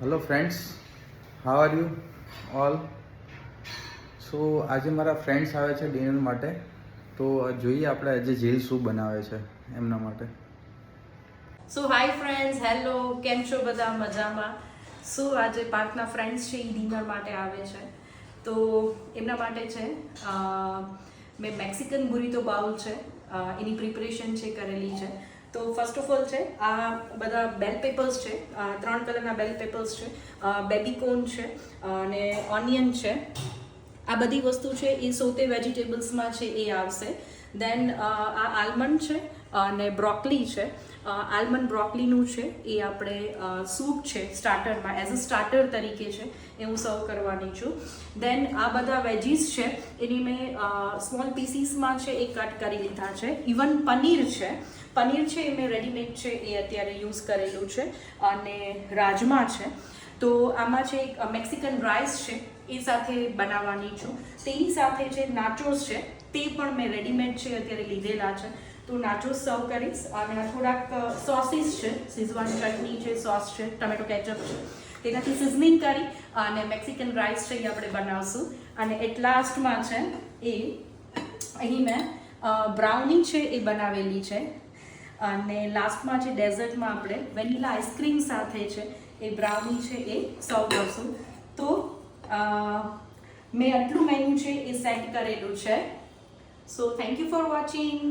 Hello friends, how are you all? So આજે મારા friends આવે છે ડિનર માટે, તો જોઈએ આપણે આજે જેલ શું બનાવે છે એમના માટે. સો હાય ફ્રેન્ડ્સ, હેલો, કેમ છો બધા? મજામાં? આજે પાર્કના ફ્રેન્ડ્સ છે એ ડિનર માટે આવે છે, તો એમના માટે છે મેં મેક્સિકન બુરીતો બાઉલ છે, એની પ્રિપરેશન છે કરેલી છે. તો ફર્સ્ટ ઓફ ઓલ છે આ બધા બેલ પેપર્સ છે, 3 કલરના બેલ પેપર્સ છે, બેબી કોર્ન છે અને ઓનિયન છે. આ બધી વસ્તુ છે એ સોતે વેજીટેબલ્સમાં છે એ આવશે. દેન આ આલમંડ છે અને બ્રોકલી છે. આલમંડ બ્રોકલીનું છે એ આપણે સૂપ છે સ્ટાર્ટરમાં, એઝ અ સ્ટાર્ટર તરીકે છે એ હું સર્વ કરવાની છું. દેન આ બધા વેજીસ છે એની મેં સ્મોલ પીસીસમાં છે એ કટ કરી લીધા છે. ઇવન પનીર છે એ મેં રેડીમેડ છે એ અત્યારે યુઝ કરેલું છે. અને રાજમા છે. તો આમાં છે એક મેક્સિકન રાઈસ છે એ સાથે બનાવવાની છું. તેની સાથે જે નાચોસ છે તે પણ મેં રેડીમેડ છે અત્યારે લીધેલા છે, તો નાચોસ સર્વ કરીશ. અને થોડાક સોસીસ છે, સિઝવાન ચટણી છે, સોસ છે, ટમેટો કેચઅપ છે, તેનાથી સિઝનિંગ કરી અને મેક્સિકન રાઈસ છે એ આપણે બનાવશું. અને એટ લાસ્ટમાં છે એ અહીં મેં બ્રાઉની છે એ બનાવેલી છે. અને લાસ્ટમાં છે ડેઝર્ટમાં આપણે વેનીલા આઈસ્ક્રીમ સાથે છે એ બ્રાઉની છે એ સર્વ કરશું. તો મેં આટલું મેન્યુ છે એ સેટ કરેલું છે. So thank you for watching.